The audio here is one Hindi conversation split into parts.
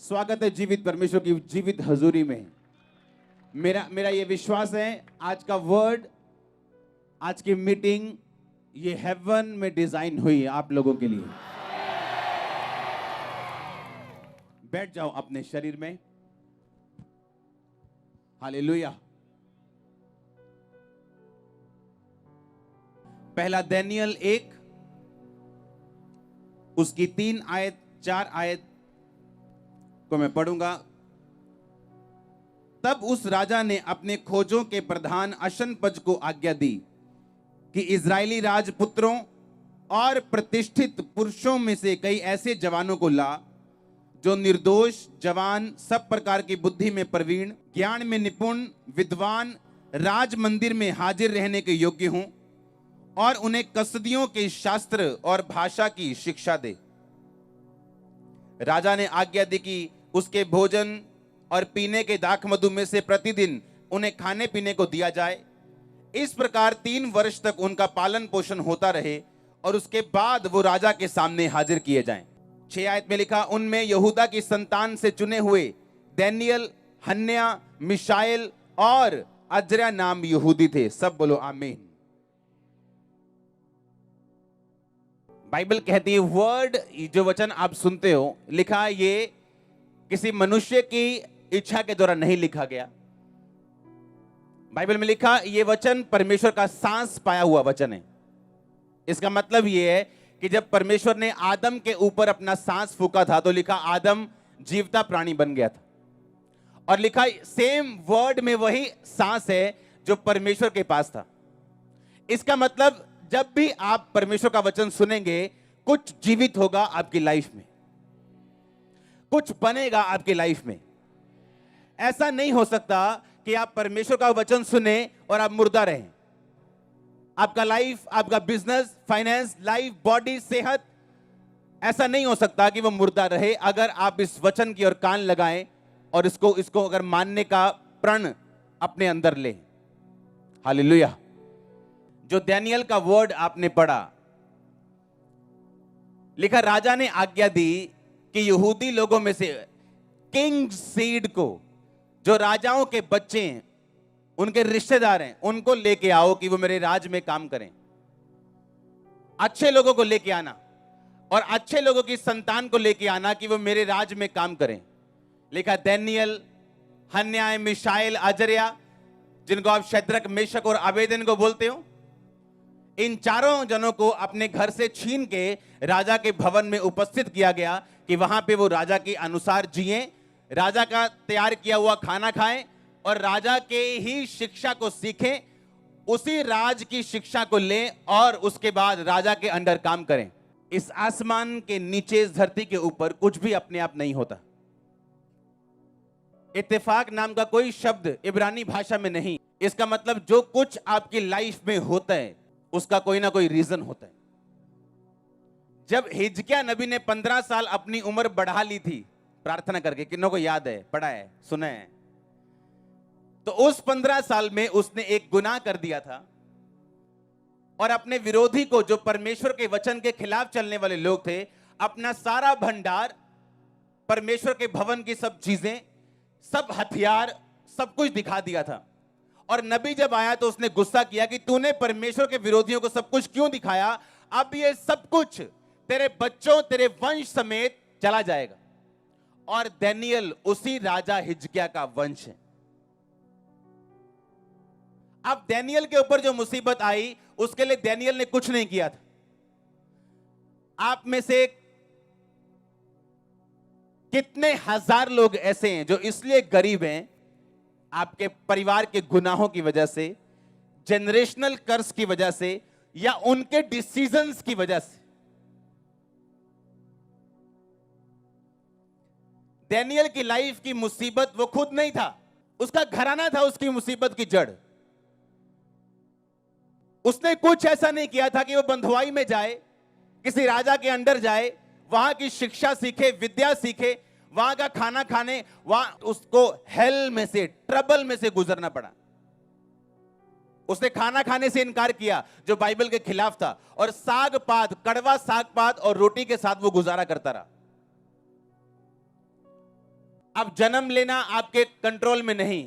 स्वागत है जीवित परमेश्वर की जीवित हजूरी में। मेरा ये विश्वास है आज का वर्ड, आज की मीटिंग ये हेवन में डिजाइन हुई है आप लोगों के लिए। बैठ जाओ अपने शरीर में। हालेलुया। पहला दानियल 1 उसकी 3 आयत 4 आयत को मैं पढ़ूंगा। तब उस राजा ने अपने खोजों के प्रधान अशनपज को आज्ञा दी कि इजरायली राजपुत्रों और प्रतिष्ठित पुरुषों में से कई ऐसे जवानों को ला जो निर्दोष, जवान, सब प्रकार की बुद्धि में प्रवीण, ज्ञान में निपुण, विद्वान, राज मंदिर में हाजिर रहने के योग्य हों और उन्हें कसदियों के शास्त्र और भाषा की शिक्षा दे। राजा ने आज्ञा दी कि उसके भोजन और पीने के दाख मधु में से प्रतिदिन उन्हें खाने पीने को दिया जाए। इस प्रकार 3 वर्ष तक उनका पालन पोषण होता रहे और उसके बाद वो राजा के सामने हाजिर किए जाएं। 6 आयत में लिखा, उनमें यहूदा की संतान से चुने हुए दानियल, हन्न्याह, मिशाएल और अजर्याह नाम यहूदी थे। सब बोलो आमीन। बाइबल कहती है वर्ड, जो वचन आप सुनते हो, लिखा ये किसी मनुष्य की इच्छा के द्वारा नहीं लिखा गया। बाइबल में लिखा ये वचन परमेश्वर का सांस पाया हुआ वचन है। इसका मतलब ये है कि जब परमेश्वर ने आदम के ऊपर अपना सांस फूका था तो लिखा आदम जीवता प्राणी बन गया था। और लिखा सेम वर्ड में वही सांस है जो परमेश्वर के पास था। इसका मतलब जब भी आप परमेश्वर का वचन सुनेंगे कुछ जीवित होगा आपकी लाइफ में, कुछ बनेगा आपकी लाइफ में। ऐसा नहीं हो सकता कि आप परमेश्वर का वचन सुने और आप मुर्दा रहें। आपका लाइफ, आपका बिजनेस, फाइनेंस, लाइफ, बॉडी, सेहत, ऐसा नहीं हो सकता कि वो मुर्दा रहे अगर आप इस वचन की ओर कान लगाएं और इसको अगर मानने का प्रण अपने अंदर लें। हालेलुया। जो दानियल का वर्ड आपने पढ़ा, लिखा राजा ने आज्ञा दी कि यहूदी लोगों में से किंग सीड को, जो राजाओं के बच्चे हैं, उनके रिश्तेदार हैं, उनको लेके आओ कि वो मेरे राज में काम करें। अच्छे लोगों को लेके आना और अच्छे लोगों की संतान को लेके आना कि वो मेरे राज में काम करें। लिखा दानियल, हन्न्याह, मिशाएल, अजर्याह, जिनको आप शद्रक, मेशक और अबेदनगो बोलते हो, इन चारों जनों को अपने घर से छीन के राजा के भवन में उपस्थित किया गया कि वहां पे वो राजा के अनुसार जिएं, राजा का तैयार किया हुआ खाना खाएं और राजा के ही शिक्षा को सीखें, उसी राज की शिक्षा को लें और उसके बाद राजा के अंडर काम करें। इस आसमान के नीचे, इस धरती के ऊपर कुछ भी अपने आप नहीं होता। इत्तेफाक नाम का कोई शब्द इब्रानी भाषा में नहीं। इसका मतलब जो कुछ आपकी लाइफ में होता है उसका कोई ना कोई रीजन होता है। जब हिजकिय्याह नबी ने 15 साल अपनी उम्र बढ़ा ली थी प्रार्थना करके, किन्हों को याद है, पढ़ा है, सुना है, तो उस 15 साल में उसने एक गुनाह कर दिया था और अपने विरोधी को, जो परमेश्वर के वचन के खिलाफ चलने वाले लोग थे, अपना सारा भंडार, परमेश्वर के भवन की सब चीजें, सब हथियार, सब कुछ दिखा दिया था। और नबी जब आया तो उसने गुस्सा किया कि तूने परमेश्वर के विरोधियों को सब कुछ क्यों दिखाया? अब ये सब कुछ तेरे बच्चों, तेरे वंश समेत चला जाएगा। और दानियल उसी राजा हिजकिय्याह का वंश है। अब दानियल के ऊपर जो मुसीबत आई उसके लिए दानियल ने कुछ नहीं किया था। आप में से कितने हजार लोग ऐसे हैं जो इसलिए गरीब हैं? आपके परिवार के गुनाहों की वजह से, जनरेशनल कर्स की वजह से, या उनके डिसीजंस की वजह से। दानियल की लाइफ की मुसीबत वो खुद नहीं था, उसका घराना था उसकी मुसीबत की जड़। उसने कुछ ऐसा नहीं किया था कि वो बंधुआई में जाए, किसी राजा के अंडर जाए, वहां की शिक्षा सीखे, विद्या सीखे, वहां का खाना खाने, वहां उसको हेल में से, ट्रबल में से गुजरना पड़ा। उसने खाना खाने से इनकार किया जो बाइबल के खिलाफ था, और साग पात, कड़वा साग पात और रोटी के साथ वो गुजारा करता रहा। अब जन्म लेना आपके कंट्रोल में नहीं।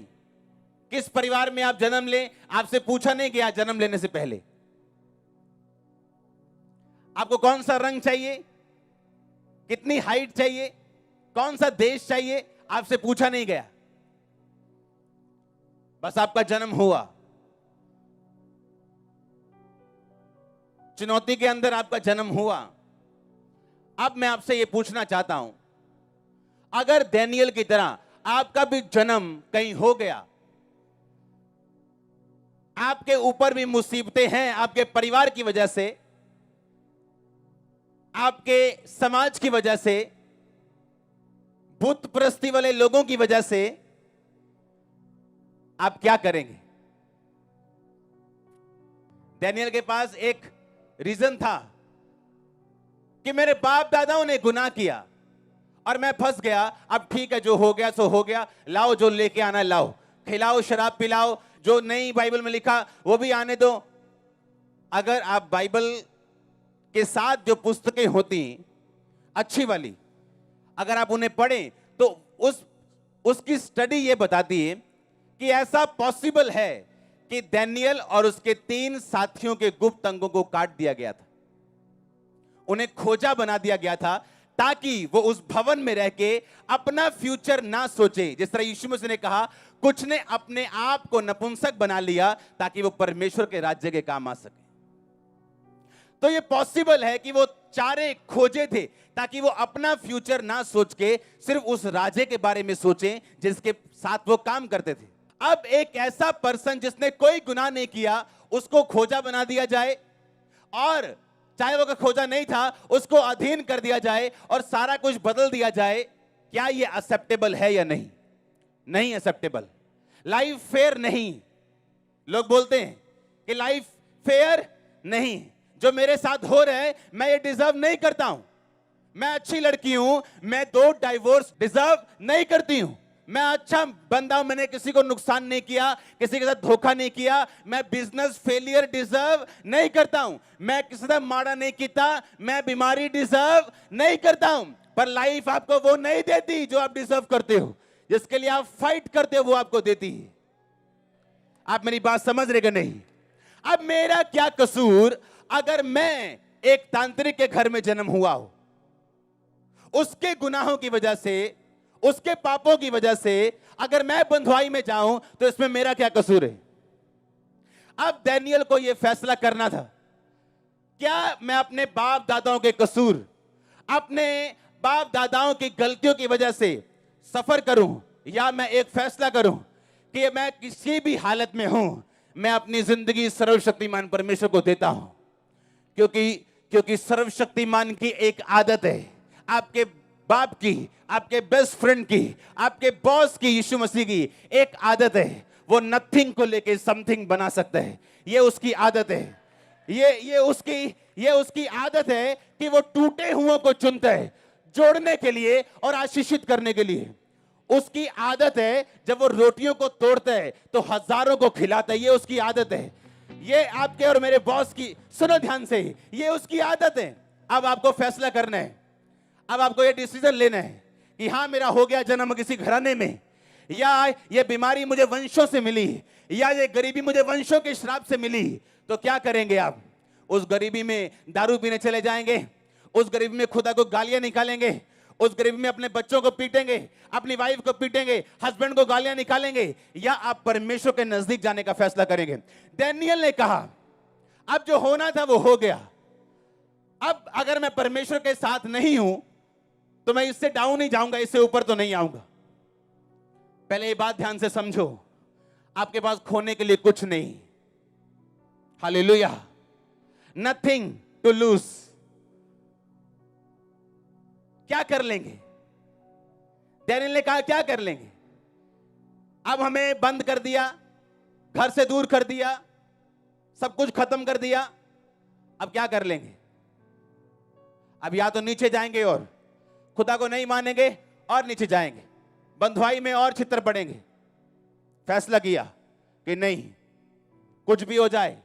किस परिवार में आप जन्म लें, आपसे पूछा नहीं गया जन्म लेने से पहले। आपको कौन सा रंग चाहिए, कितनी हाइट चाहिए, कौन सा देश चाहिए, आपसे पूछा नहीं गया। बस आपका जन्म हुआ, चुनौती के अंदर आपका जन्म हुआ। अब मैं आपसे यह पूछना चाहता हूं, अगर डैनियल की तरह आपका भी जन्म कहीं हो गया, आपके ऊपर भी मुसीबतें हैं, आपके परिवार की वजह से, आपके समाज की वजह से, बुत परस्ती वाले लोगों की वजह से, आप क्या करेंगे? डैनियल के पास एक रीजन था कि मेरे बाप दादाओं ने गुनाह किया और मैं फंस गया। अब ठीक है, जो हो गया सो हो गया, लाओ जो लेके आना लाओ, खिलाओ शराब पिलाओ, जो नहीं बाइबल में लिखा वो भी आने दो। अगर आप बाइबल के साथ जो पुस्तकें होती अच्छी वाली, अगर आप उन्हें पढ़ें तो उसकी स्टडी ये बताती है कि ऐसा पॉसिबल है कि डैनियल और उसके 3 साथियों के गुप्त अंगों को काट दिया गया था, उन्हें खोजा बना दिया गया था ताकि वो उस भवन में रह के अपना फ्यूचर ना सोचे। जिस तरह यीशु मसीह ने कहा, कुछ ने अपने आप को नपुंसक बना लिया ताकि वो परमेश्वर के राज्य के काम आ सके। तो ये पॉसिबल है कि वो चारे खोजे थे ताकि वो अपना फ्यूचर ना सोच के सिर्फ उस राजे के बारे में सोचें जिसके साथ वो काम करते थे। अब एक ऐसा पर्सन जिसने कोई गुनाह नहीं किया, उसको खोजा बना दिया जाए, और चाहे वो खोजा नहीं था उसको अधीन कर दिया जाए और सारा कुछ बदल दिया जाए। क्या ये एक्सेप्टेबल है या नहीं? नहीं एक्सेप्टेबल। लाइफ फेयर नहीं। लोग बोलते हैं कि लाइफ फेयर नहीं, जो मेरे साथ हो रहा है मैं ये डिजर्व नहीं करता हूं, मैं अच्छी लड़की हूं, मैं 2 डाइवोर्स डिजर्व नहीं करती हूं, मैं अच्छा बंदा हूं, मैंने किसी को नुकसान नहीं किया, किसी के साथ धोखा नहीं किया, मैं बिजनेस फेलियर डिजर्व नहीं करता हूं, मैं किसी से माड़ा नहीं किया, मैं बीमारी डिजर्व नहीं करता हूं। पर लाइफ आपको वो नहीं देती जो आप डिजर्व करते हो, जिसके लिए आप फाइट करते हो वो आपको देती है। आप मेरी बात समझ रहे कि नहीं? अब मेरा क्या कसूर अगर मैं एक तांत्रिक के घर में जन्म हुआ हो, उसके गुनाहों की वजह से, उसके पापों की वजह से अगर मैं बंधुआई में जाऊं तो इसमें मेरा क्या कसूर है? अब डैनियल को यह फैसला करना था, क्या मैं अपने बाप दादाओं के कसूर, अपने बाप दादाओं की गलतियों की वजह से सफर करूं, या मैं एक फैसला करूं कि मैं किसी भी हालत में हूं, मैं अपनी जिंदगी सर्वशक्तिमान परमेश्वर को देता हूं। क्योंकि सर्वशक्तिमान की एक आदत है, आपके बाप की, आपके बेस्ट फ्रेंड की, आपके बॉस की, यीशु मसीह की एक आदत है, वो नथिंग को लेके समथिंग बना सकता है। ये उसकी आदत है, ये उसकी आदत है कि वो टूटे हुओं को चुनता है जोड़ने के लिए और आशीषित करने के लिए। उसकी आदत है जब वो रोटियों को तोड़ता है तो हजारों को खिलाता है, ये उसकी आदत है। ये आपके और मेरे बॉस की, सुनो ध्यान से, ये उसकी आदत है। अब आपको फैसला करना है, अब आपको ये डिसीजन लेना है कि हाँ मेरा हो गया जन्म किसी घराने में, या ये बीमारी मुझे वंशों से मिली, या ये गरीबी मुझे वंशों के श्राप से मिली, तो क्या करेंगे आप? उस गरीबी में दारू पीने चले जाएंगे, उस गरीबी में खुदा को गालियां निकालेंगे, उस गरीबी में अपने बच्चों को पीटेंगे, अपनी वाइफ को पीटेंगे, हस्बैंड को गालियां निकालेंगे, या आप परमेश्वर के नजदीक जाने का फैसला करेंगे? डैनियल ने कहा अब जो होना था वो हो गया, अब अगर मैं परमेश्वर के साथ नहीं हूं तो मैं इससे डाउन नहीं जाऊंगा, इससे ऊपर तो नहीं आऊंगा। पहले ये बात ध्यान से समझो, आपके पास खोने के लिए कुछ नहीं। Hallelujah, nothing to lose. क्या कर लेंगे? डैनियल ने कहा क्या कर लेंगे? अब हमें बंद कर दिया, घर से दूर कर दिया, सब कुछ खत्म कर दिया, अब क्या कर लेंगे? अब या तो नीचे जाएंगे और खुदा को नहीं मानेंगे और नीचे जाएंगे, बंधुआई में और छितर पड़ेंगे। फैसला किया कि नहीं, कुछ भी हो जाए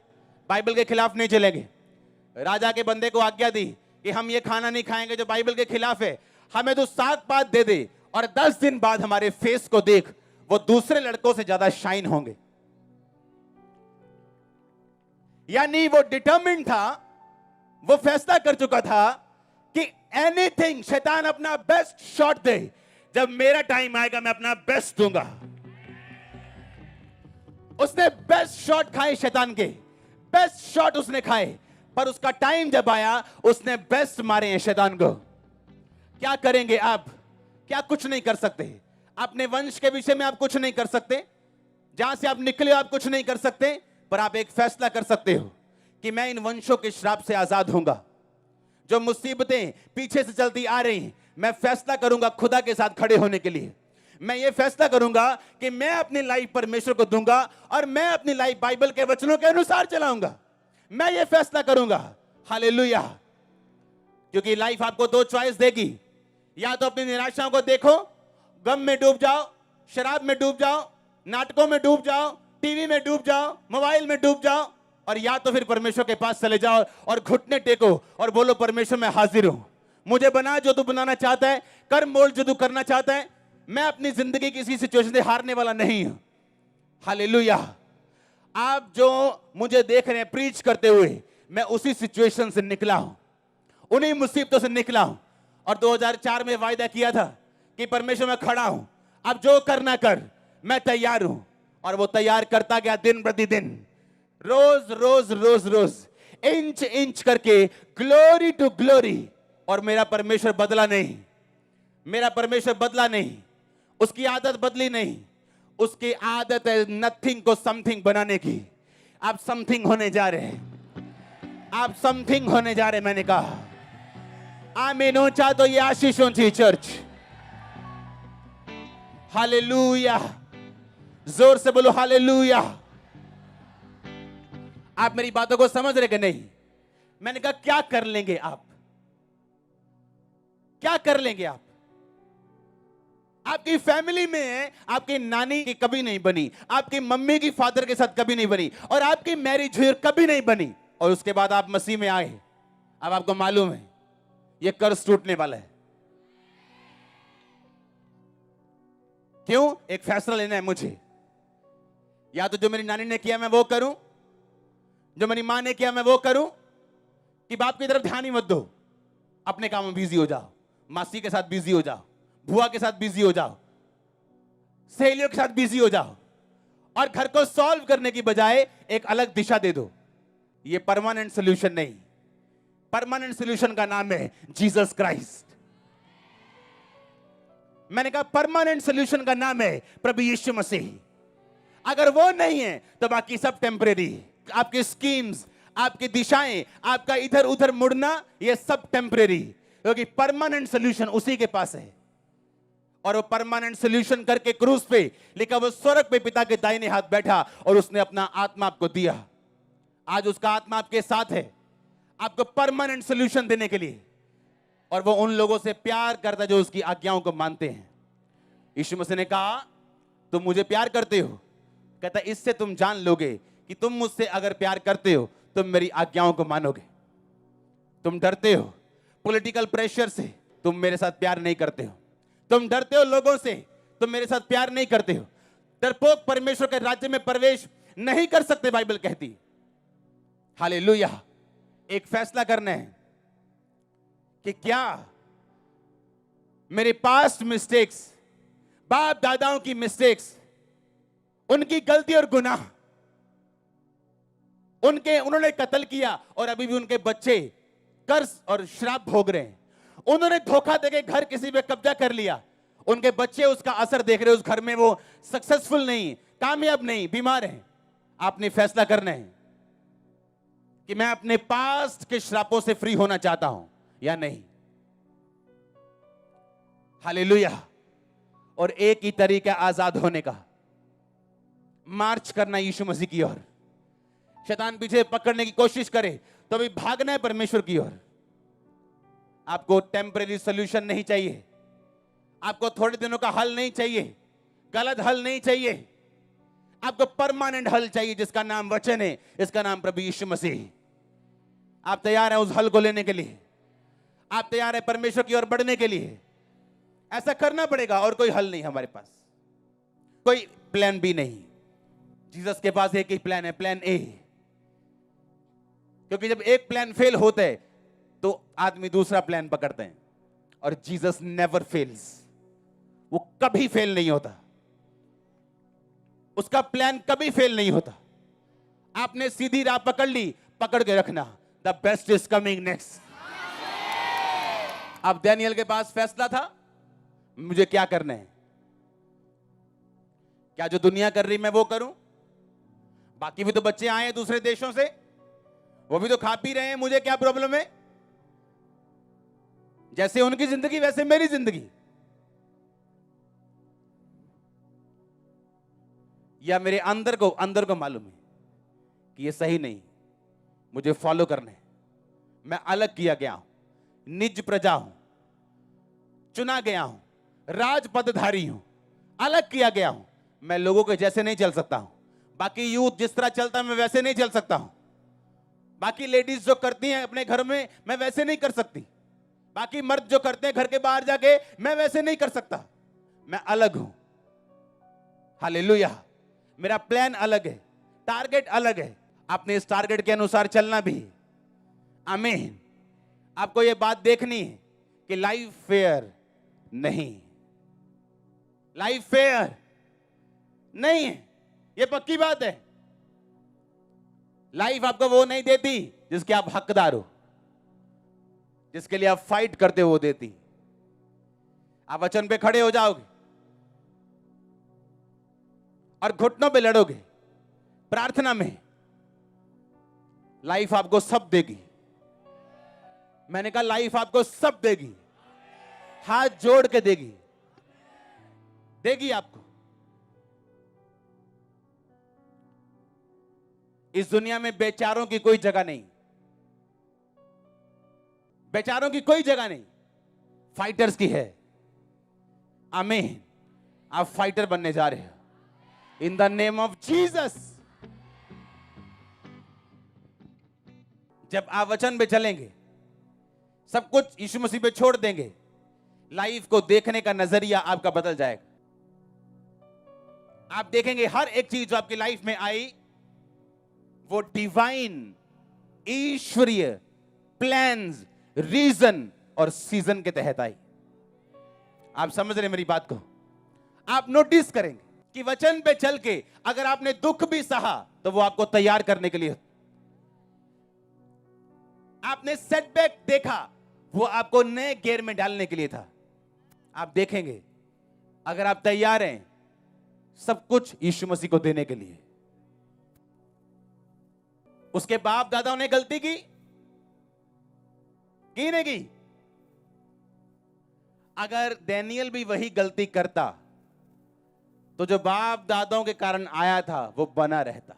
बाइबल के खिलाफ नहीं चलेंगे। राजा के बंदे को आज्ञा दी कि हम ये खाना नहीं खाएंगे जो बाइबल के खिलाफ है, हमें तो साग पात दे दे और 10 दिन बाद हमारे फेस को देख वो दूसरे लड़कों से ज्यादा शाइन होंगे। यानी वो डिटरमिन था, वो फैसला कर चुका था कि एनीथिंग, शैतान अपना बेस्ट शॉट दे, जब मेरा टाइम आएगा मैं अपना बेस्ट दूंगा। उसने बेस्ट शॉट खाए, शैतान के बेस्ट शॉट उसने खाए, पर उसका टाइम जब आया उसने बेस्ट मारे हैं शैतान को। क्या करेंगे आप? क्या कुछ नहीं कर सकते। अपने वंश के विषय में आप कुछ नहीं कर सकते, जहां से आप निकले आप कुछ नहीं कर सकते, पर आप एक फैसला कर सकते हो कि मैं इन वंशों के श्राप से आजाद होऊंगा। जो मुसीबतें पीछे से चलती आ रही, मैं फैसला करूंगा खुदा के साथ खड़े होने के लिए। मैं ये फैसला करूंगा कि मैं अपनी लाइफ परमेश्वर को दूंगा और मैं अपनी लाइफ बाइबल के वचनों के अनुसार चलाऊंगा। मैं ये फैसला करूंगा। हालेलुया। क्योंकि लाइफ आपको 2 चॉइस देगी, या तो अपनी निराशाओं को देखो, गम में डूब जाओ, शराब में डूब जाओ, नाटकों में डूब जाओ, टीवी में डूब जाओ, मोबाइल में डूब जाओ, और या तो फिर परमेश्वर के पास चले जाओ और घुटने टेको और बोलो परमेश्वर मैं हाजिर हूं, मुझे बना जो तू बनाना चाहता है, कर मोल जो तू करना चाहता है। मैं अपनी जिंदगी किसी सिचुएशन से हारने वाला नहीं हूं। हालेलुया। आप जो मुझे देख रहे हैं प्रीच करते हुए, मैं उसी सिचुएशन से निकला हूं, उन्हीं मुसीबतों से निकला हूं, और 2004 में वायदा किया था कि परमेश्वर मैं खड़ा हूं, अब जो करना कर, मैं तैयार हूं। और वो तैयार करता गया दिन प्रतिदिन, रोज रोज रोज रोज, इंच इंच करके, ग्लोरी टू ग्लोरी। और मेरा परमेश्वर बदला नहीं, मेरा परमेश्वर बदला नहीं, उसकी आदत बदली नहीं। उसकी आदत है नथिंग को समथिंग बनाने की। आप समथिंग होने जा रहे हैं, आप समथिंग होने जा रहे हैं। मैंने कहा आमीन ऊंचा तो ये आशीष ऊंची चर्च। हालेलुया। जोर से बोलो हालेलुया। आप मेरी बातों को समझ रहे कि नहीं? मैंने कहा क्या कर लेंगे आप? क्या कर लेंगे आप? आपकी फैमिली में आपकी नानी की कभी नहीं बनी, आपकी मम्मी की फादर के साथ कभी नहीं बनी, और आपकी मैरिज हुई कभी नहीं बनी, और उसके बाद आप मसीह में आए। अब आपको मालूम है ये कर्ज टूटने वाला है। क्यों? एक फैसला लेना है मुझे। या तो जो मेरी नानी ने किया मैं वो करूं, जो मेरी मां ने किया मैं वो करूं, कि बाप की तरफ ध्यान ही मत दो, अपने काम में बिजी हो जाओ, मासी के साथ बिजी हो जाओ, बुआ के साथ बिजी हो जाओ, सहेलियों के साथ बिजी हो जाओ, और घर को सॉल्व करने की बजाय एक अलग दिशा दे दो। ये परमानेंट सॉल्यूशन नहीं। परमानेंट सॉल्यूशन का नाम है जीसस क्राइस्ट। मैंने कहा परमानेंट सॉल्यूशन का नाम है प्रभु यीशु मसीह। अगर वो नहीं है तो बाकी सब टेम्परेरी। आपकी स्कीम्स, आपकी दिशाएं, आपका इधर उधर मुड़ना, ये सब टेम्परेरी, क्योंकि परमानेंट सॉल्यूशन उसी के पास है। और वो परमानेंट सॉल्यूशन करके क्रूस पे लिखा, वो स्वर्ग पे पिता के दाहिने हाथ बैठा और उसने अपना आत्मा आपको दिया। आज उसका आत्मा आपके साथ है, आपको परमानेंट सॉल्यूशन देने के लिए। और वो उन लोगों से प्यार करता है जो उसकी आज्ञाओं को मानते हैं। यीशु मसीह ने कहा तुम मुझे प्यार करते हो, कहता इससे तुम जान लोगे कि तुम मुझसे अगर प्यार करते हो तुम मेरी आज्ञाओं को मानोगे। तुम डरते हो पॉलिटिकल प्रेशर से, तुम मेरे साथ प्यार नहीं करते हो। तुम डरते हो लोगों से, तुम मेरे साथ प्यार नहीं करते हो। डरपोक परमेश्वर के राज्य में प्रवेश नहीं कर सकते, बाइबल कहती। हालेलुया। एक फैसला करना है कि क्या मेरे पास्ट मिस्टेक्स, बाप दादाओं की मिस्टेक्स, उनकी गलती और गुनाह, उन्होंने कत्ल किया और अभी भी उनके बच्चे कर्ज और श्राप भोग रहे हैं। उन्होंने धोखा देके घर किसी पे कब्जा कर लिया, उनके बच्चे उसका असर देख रहे हैं। उस घर में वो सक्सेसफुल नहीं, कामयाब नहीं, बीमार हैं। आपने फैसला करना है कि मैं अपने पास्ट के श्रापों से फ्री होना चाहता हूं या नहीं। हालेलुया। और एक ही तरीका आजाद होने का, मार्च करना यीशु मसीह की ओर। शैतान पीछे पकड़ने की कोशिश करे तो अभी भागना है परमेश्वर की ओर। आपको टेम्परेरी सॉल्यूशन नहीं चाहिए, आपको थोड़े दिनों का हल नहीं चाहिए, गलत हल नहीं चाहिए। आपको परमानेंट हल चाहिए जिसका नाम वचन है, इसका नाम प्रभु यीशु मसीह। आप तैयार हैं उस हल को लेने के लिए? आप तैयार हैं परमेश्वर की ओर बढ़ने के लिए? ऐसा करना पड़ेगा और कोई हल नहीं हमारे पास, कोई प्लान बी नहीं। जीसस के पास एक ही प्लान है, प्लान ए। क्योंकि जब एक प्लान फेल होता है तो आदमी दूसरा प्लान पकड़ते हैं, और जीसस नेवर फेल्स, वो कभी फेल नहीं होता, उसका प्लान कभी फेल नहीं होता। आपने सीधी राह पकड़ ली, पकड़ के रखना, the best is coming next. अब डैनियल के पास फैसला था, मुझे क्या करना है, क्या जो दुनिया कर रही मैं वो करूं? बाकी भी तो बच्चे आए हैं दूसरे देशों से, वो भी तो खा पी रहे हैं, मुझे क्या प्रॉब्लम है? जैसे उनकी जिंदगी वैसे मेरी जिंदगी। या मेरे अंदर को मालूम है कि ये सही नहीं, मुझे फॉलो करना है, मैं अलग किया गया हूं, निज प्रजा हूं, चुना गया हूं, राज पदधारी हूं, अलग किया गया हूं, मैं लोगों के जैसे नहीं चल सकता हूं। बाकी यूथ जिस तरह चलता है मैं वैसे नहीं चल सकता हूं। बाकी लेडीज जो करती हैं अपने घर में मैं वैसे नहीं कर सकती। बाकी मर्द जो करते हैं घर के बाहर जाके मैं वैसे नहीं कर सकता। मैं अलग हूं। हालेलुया। मेरा प्लान अलग है, टारगेट अलग है। आपने इस टारगेट के अनुसार चलना भी है। आमीन। आपको यह बात देखनी है कि लाइफ फेयर नहीं, लाइफ फेयर नहीं है, यह पक्की बात है। लाइफ आपको वो नहीं देती जिसके आप हकदार हो, जिसके लिए आप फाइट करते हो वो देती। आप वचन पे खड़े हो जाओगे और घुटनों पे लड़ोगे प्रार्थना में, लाइफ आपको सब देगी। मैंने कहा लाइफ आपको सब देगी, हाथ जोड़ के देगी, देगी आपको। इस दुनिया में बेचारों की कोई जगह नहीं, बेचारों की कोई जगह नहीं, फाइटर्स की है। आमीन। आप फाइटर बनने जा रहे हो in the name of Jesus. जब आप वचन पे चलेंगे, सब कुछ यीशु मसीह पे छोड़ देंगे, लाइफ को देखने का नजरिया आपका बदल जाएगा। आप देखेंगे हर एक चीज जो आपकी लाइफ में आई वो डिवाइन, ईश्वरीय प्लान्स, रीजन और सीजन के तहत आई। आप समझ रहे मेरी बात को? आप नोटिस करेंगे कि वचन पे चल के अगर आपने दुख भी सहा तो वो आपको तैयार करने के लिए, आपने सेटबैक देखा वो आपको नए गियर में डालने के लिए था। आप देखेंगे अगर आप तैयार हैं सब कुछ यीशु मसीह को देने के लिए। उसके बाप दादाओं ने गलती की नहीं की? अगर डैनियल भी वही गलती करता तो जो बाप दादाओं के कारण आया था वो बना रहता।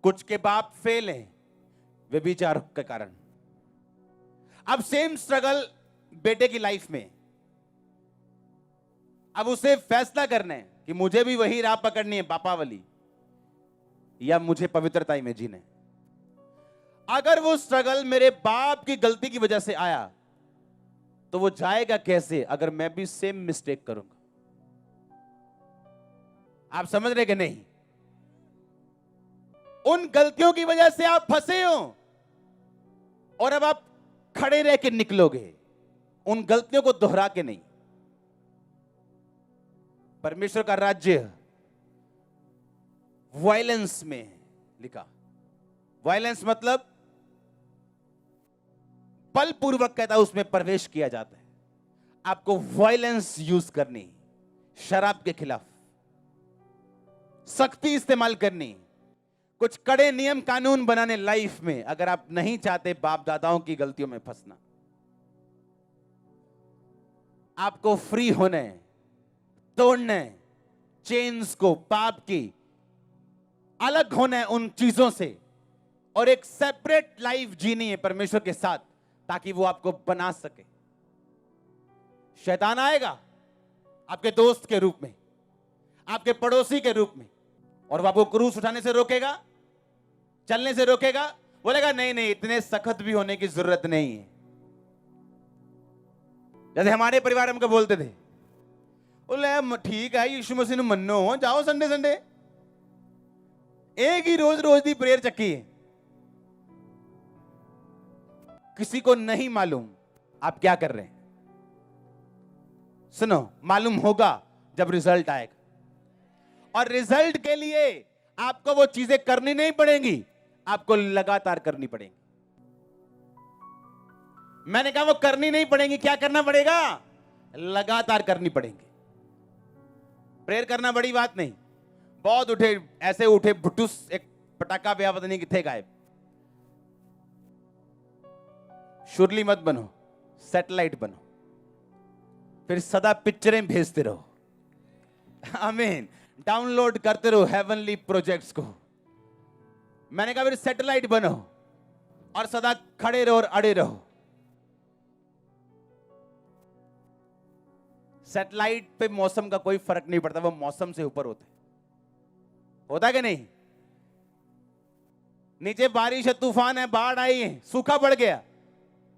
कुछ के बाप फेल हैं व्यभिचार के कारण। अब सेम स्ट्रगल बेटे की लाइफ में, अब उसे फैसला करना है कि मुझे भी वही राह पकड़नी है पापा वाली, या मुझे पवित्रता में जीना है। अगर वो स्ट्रगल मेरे बाप की गलती की वजह से आया तो वो जाएगा कैसे अगर मैं भी सेम मिस्टेक करूंगा? आप समझ रहे कि नहीं? उन गलतियों की वजह से आप फंसे हो और अब आप खड़े रह के निकलोगे, उन गलतियों को दोहरा के नहीं। परमेश्वर का राज्य वायलेंस में है लिखा। वायलेंस मतलब बलपूर्वक कहता है उसमें प्रवेश किया जाता है। आपको वायलेंस यूज करनी, शराब के खिलाफ सख्ती इस्तेमाल करनी, कुछ कड़े नियम कानून बनाने लाइफ में, अगर आप नहीं चाहते बाप दादाओं की गलतियों में फंसना। आपको फ्री होने, तोड़ने चेन्स को, पाप की, अलग होना है उन चीजों से और एक सेपरेट लाइफ जीनी है परमेश्वर के साथ, ताकि वो आपको बना सके। शैतान आएगा आपके दोस्त के रूप में, आपके पड़ोसी के रूप में, और वो आपको क्रूस उठाने से रोकेगा, चलने से रोकेगा, बोलेगा नहीं नहीं इतने सख्त भी होने की जरूरत नहीं है। जैसे हमारे परिवार हमको बोलते थे, बोले ठीक है यीशु मसीह ने मन्नो हो जाओ संडे संडे, एक ही रोज रोज दी प्रेयर चक्की है। किसी को नहीं मालूम आप क्या कर रहे हैं। सुनो, मालूम होगा जब रिजल्ट आएगा, और रिजल्ट के लिए आपको वो चीजें करनी नहीं पड़ेंगी, आपको लगातार करनी पड़ेंगी। मैंने कहा वो करनी नहीं पड़ेंगी, क्या करना पड़ेगा? लगातार करनी पड़ेंगी। प्रेयर करना बड़ी बात नहीं, बहुत उठे ऐसे उठे भुटुस एक पटाखा पे पता नहीं कितने गायब। शुरली मत बनो, सैटेलाइट बनो, फिर सदा पिक्चरें भेजते रहो, आमीन, डाउनलोड करते रहो हेवनली प्रोजेक्ट्स को। मैंने कहा फिर सैटेलाइट बनो और सदा खड़े रहो और अड़े रहो। सैटेलाइट पे मौसम का कोई फर्क नहीं पड़ता, वो मौसम से ऊपर होता कि नहीं? नीचे बारिश है, तूफान है, बाढ़ आई है, सूखा पड़ गया,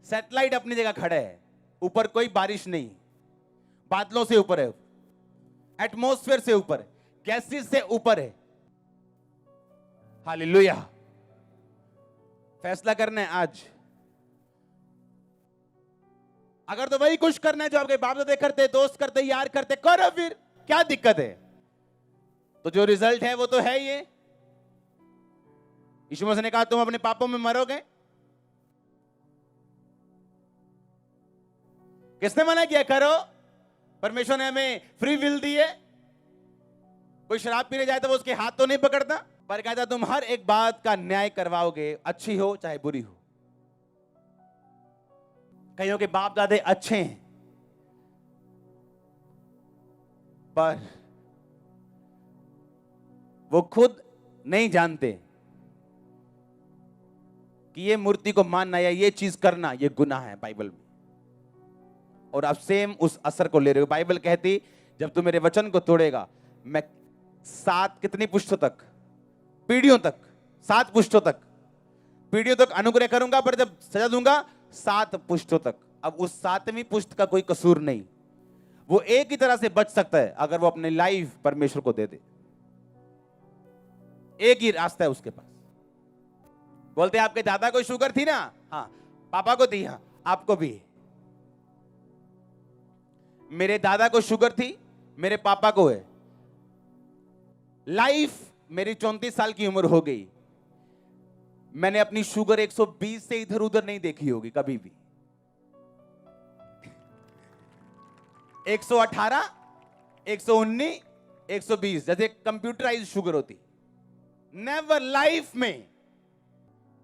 सैटेलाइट अपनी जगह खड़े है, ऊपर कोई बारिश नहीं, बादलों से ऊपर है, एटमॉस्फेयर से ऊपर है, गैसेस से ऊपर है। हालेलुया। फैसला करना है आज। अगर तो वही कुछ करना है जो आपके बाप दादा करते, दोस्त करते, यार करते, करो, फिर क्या दिक्कत है? तो जो रिजल्ट है वो तो है ये। यीशु मसीह ने कहा तुम अपने पापों में मरोगे। किसने मना किया? करो। परमेश्वर ने हमें फ्री विल दी है। कोई शराब पीने जाए तो वो उसके हाथ तो नहीं पकड़ता, पर कहता तुम हर एक बात का न्याय करवाओगे, अच्छी हो चाहे बुरी हो। कईयों के बाप दादे अच्छे हैं, पर वो खुद नहीं जानते कि ये मूर्ति को मानना या ये चीज करना ये गुनाह है बाइबल में, और आप सेम उस असर को ले रहे हो। बाइबल कहती जब तू मेरे वचन को तोड़ेगा, मैं 7 कितनी पुष्टों तक, पीढ़ियों तक, 7 पुष्टों तक, पीढ़ियों तक अनुग्रह करूंगा, पर जब सजा दूंगा 7 पुष्टों तक। अब उस 7वीं पुष्ट का कोई कसूर नहीं, वो एक ही तरह से बच सकता है अगर वो अपनी लाइफ परमेश्वर को दे दे। एक ही रास्ता है उसके पास। बोलते आपके दादा को शुगर थी ना? हाँ, पापा को थी, हाँ, आपको भी। मेरे दादा को शुगर थी, मेरे पापा को है। लाइफ मेरी 34 साल की उम्र हो गई, मैंने अपनी शुगर 120 से इधर उधर नहीं देखी होगी कभी भी। 118, 119, 120 जैसे कंप्यूटराइज शुगर होती, नेवर लाइफ में,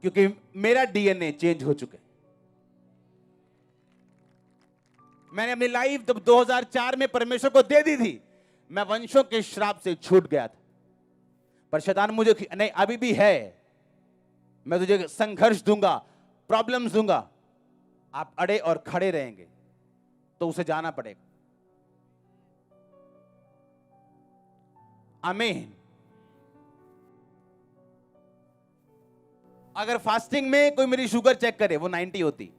क्योंकि मेरा डीएनए चेंज हो चुका है। मैंने अपनी लाइफ जब 2004 में परमेश्वर को दे दी थी, मैं वंशों के श्राप से छूट गया था, पर शैतान मुझे नहीं, अभी भी है, मैं तुझे संघर्ष दूंगा, प्रॉब्लम्स दूंगा, आप अड़े और खड़े रहेंगे तो उसे जाना पड़ेगा। आमीन। अगर फास्टिंग में कोई मेरी शुगर चेक करे वो 90 होती,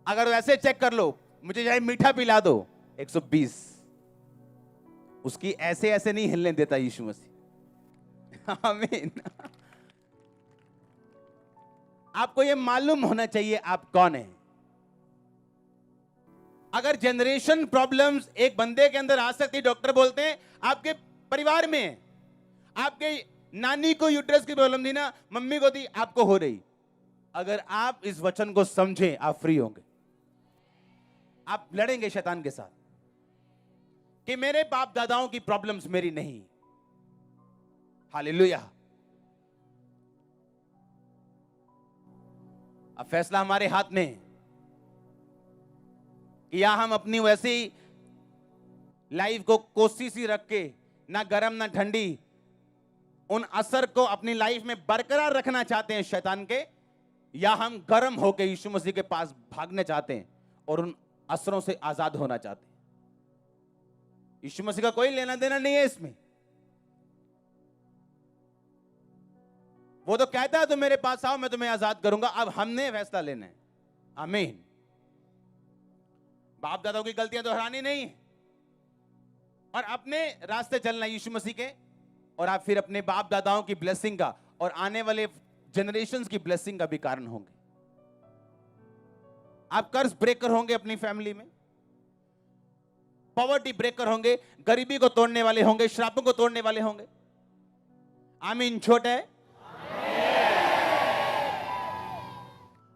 अगर वैसे चेक कर लो, मुझे चाहे मीठा पिला दो, 120। उसकी ऐसे ऐसे नहीं हिलने देता यीशु मसीह। आमीन। आपको यह मालूम होना चाहिए आप कौन है। अगर जनरेशन प्रॉब्लम्स एक बंदे के अंदर आ सकती, डॉक्टर बोलते हैं आपके परिवार में, आपके नानी को यूट्रस की प्रॉब्लम थी ना, मम्मी को थी, आपको हो रही। अगर आप इस वचन को समझें, आप फ्री होंगे। आप लड़ेंगे शैतान के साथ कि मेरे बाप दादाओं की प्रॉब्लम्स मेरी नहीं। हालेलुया। अब फैसला हमारे हाथ में है कि या हम अपनी वैसी लाइफ को कोशिश ही रख के, ना गर्म ना ठंडी, उन असर को अपनी लाइफ में बरकरार रखना चाहते हैं शैतान के, या हम गर्म होकर यीशु मसीह के पास भागना चाहते हैं और उन असरों से आजाद होना चाहते हैं। यीशु मसीह का कोई लेना देना नहीं है इसमें। वो तो कहता है तुम मेरे पास आओ, मैं तुम्हें आजाद करूंगा। अब हमने फैसला लेना है। आमीन। बाप दादाओं की गलतियां दोहरानी नहीं है, और अपने रास्ते चलना यीशु मसीह के, और आप फिर अपने बाप दादाओं की ब्लेसिंग का और आने वाले जनरेशंस की ब्लेसिंग का भी कारण होंगे। आप कर्ज ब्रेकर होंगे अपनी फैमिली में, पॉवर्टी ब्रेकर होंगे, गरीबी को तोड़ने वाले होंगे, श्रापों को तोड़ने वाले होंगे। आमीन। छोटे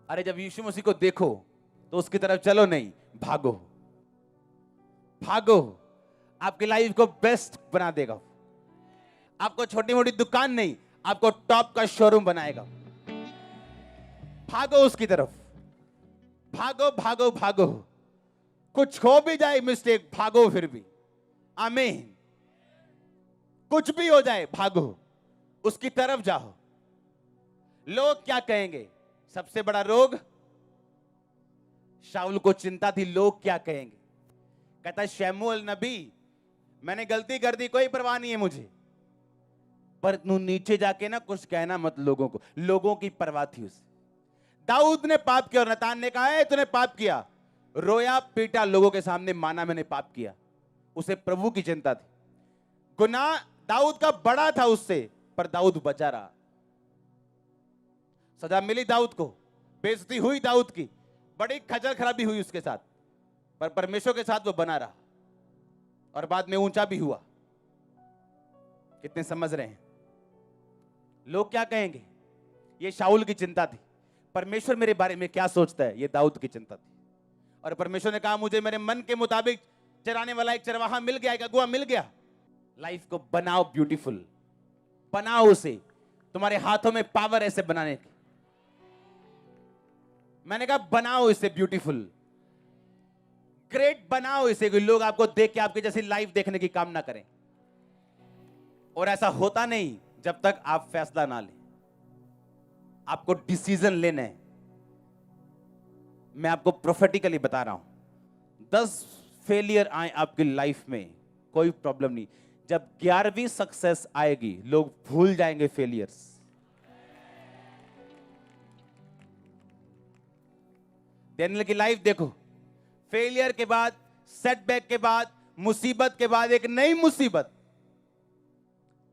अरे जब यीशु मसीह को देखो तो उसकी तरफ चलो नहीं, भागो भागो। आपकी लाइफ को बेस्ट बना देगा। आपको छोटी मोटी दुकान नहीं, आपको टॉप का शोरूम बनाएगा। भागो उसकी तरफ, भागो भागो भागो। कुछ हो भी जाए मिस्टेक, भागो फिर भी। आमीन। कुछ भी हो जाए, भागो उसकी तरफ जाओ। लोग क्या कहेंगे? सबसे बड़ा रोग शाऊल को चिंता थी, लोग क्या कहेंगे। कहता शमूएल नबी, मैंने गलती कर दी, कोई परवाह नहीं है मुझे, पर तू नीचे जाके ना कुछ कहना मत लोगों को। लोगों की परवाह थी उसे। दाऊद ने पाप किया और नतान ने कहा है तूने पाप किया, रोया पीटा लोगों के सामने, माना मैंने पाप किया। उसे प्रभु की चिंता थी। गुनाह दाऊद का बड़ा था उससे, पर दाऊद बचा रहा। सजा मिली दाऊद को, बेइज्जती हुई दाऊद की, बड़ी खजल खराबी हुई उसके साथ, पर परमेश्वर के साथ वो बना रहा और बाद में ऊंचा भी हुआ। कितने समझ रहे हैं? लोग क्या कहेंगे, ये शाऊल की चिंता थी। परमेश्वर मेरे बारे में क्या सोचता है, ये दाऊद की चिंता थी। और परमेश्वर ने कहा मुझे मेरे मन के मुताबिक चराने वाला एक चरवाहा मिल गया, एक अगुआ मिल गया। लाइफ को बनाओ ब्यूटीफुल, बनाओ उसे। तुम्हारे हाथों में पावर ऐसे बनाने की। मैंने कहा बनाओ इसे ब्यूटीफुल, ग्रेट बनाओ इसे, कि लोग आपको देख के आपकी जैसी लाइफ देखने की कामना करें। और ऐसा होता नहीं जब तक आप फैसला ना लें। आपको डिसीजन लेना है। मैं आपको प्रोफेटिकली बता रहा हूं, 10 फेलियर आए आपकी लाइफ में, कोई प्रॉब्लम नहीं। जब 11वीं सक्सेस आएगी, लोग भूल जाएंगे फेलियर्स। डैनियल की लाइफ देखो, फेलियर के बाद, सेटबैक के बाद, मुसीबत के बाद एक नई मुसीबत,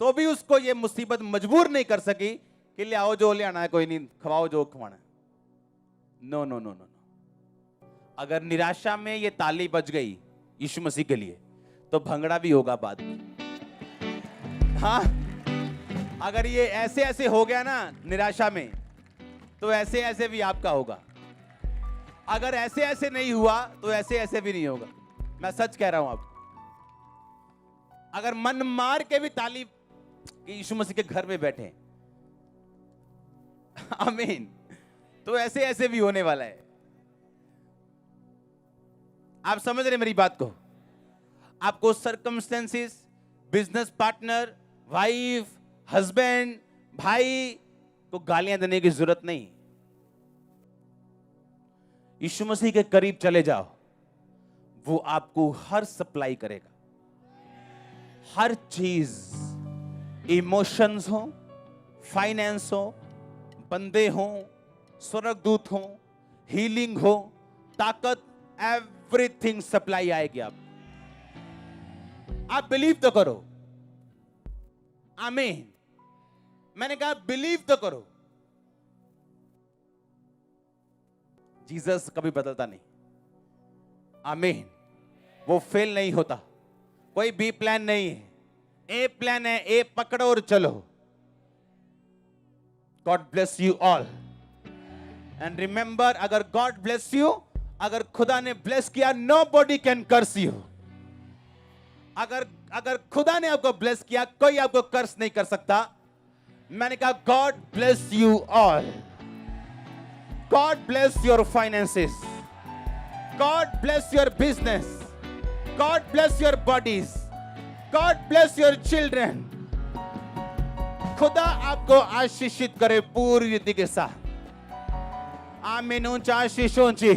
तो भी उसको ये मुसीबत मजबूर नहीं कर सकी कि ले आओ जो ले आना है, कोई नहीं, खवाओ जो खवाना है। No no no no no. अगर निराशा में ये ताली बज गई यीशु मसीह के लिए, तो भंगड़ा भी होगा बाद में। हाँ, अगर ये ऐसे ऐसे हो गया ना निराशा में, तो ऐसे ऐसे भी आपका होगा। अगर ऐसे ऐसे नहीं हुआ तो ऐसे ऐसे भी नहीं होगा। मैं सच कह रहा हूं आपको। अगर मन मार के भी ताली कि यीशु मसीह के घर में बैठे, आमीन, तो ऐसे ऐसे भी होने वाला है। आप समझ रहे मेरी बात को? आपको circumstances, business partner, wife, husband, भाई को गालियां देने की जरूरत नहीं। यीशु मसीह के करीब चले जाओ, वो आपको हर सप्लाई करेगा। हर चीज, इमोशंस हो, फाइनेंस हो, बंदे हो, स्वर्गदूत हो, हीलिंग हो, ताकत, एवरीथिंग सप्लाई आएगी। आप बिलीव तो करो। आमीन। मैंने कहा बिलीव तो करो। जीसस कभी बदलता नहीं। आमीन। वो फेल नहीं होता। कोई बी प्लान नहीं है, ए प्लान है। ए पकड़ो और चलो। God bless you all and remember, अगर गॉड ब्लेस यू, अगर खुदा ने ब्लेस किया, नोबॉडी कैन कर्स यू। अगर खुदा ने आपको ब्लेस किया, कोई आपको कर्स नहीं कर सकता। मैंने कहा God bless you all. God bless your finances. God bless your business. God bless your bodies. God bless your children. खुदा आपको आशीषित करे पूरी रीति के साथ। आमीन। ऊंचा आशीष ऊंची।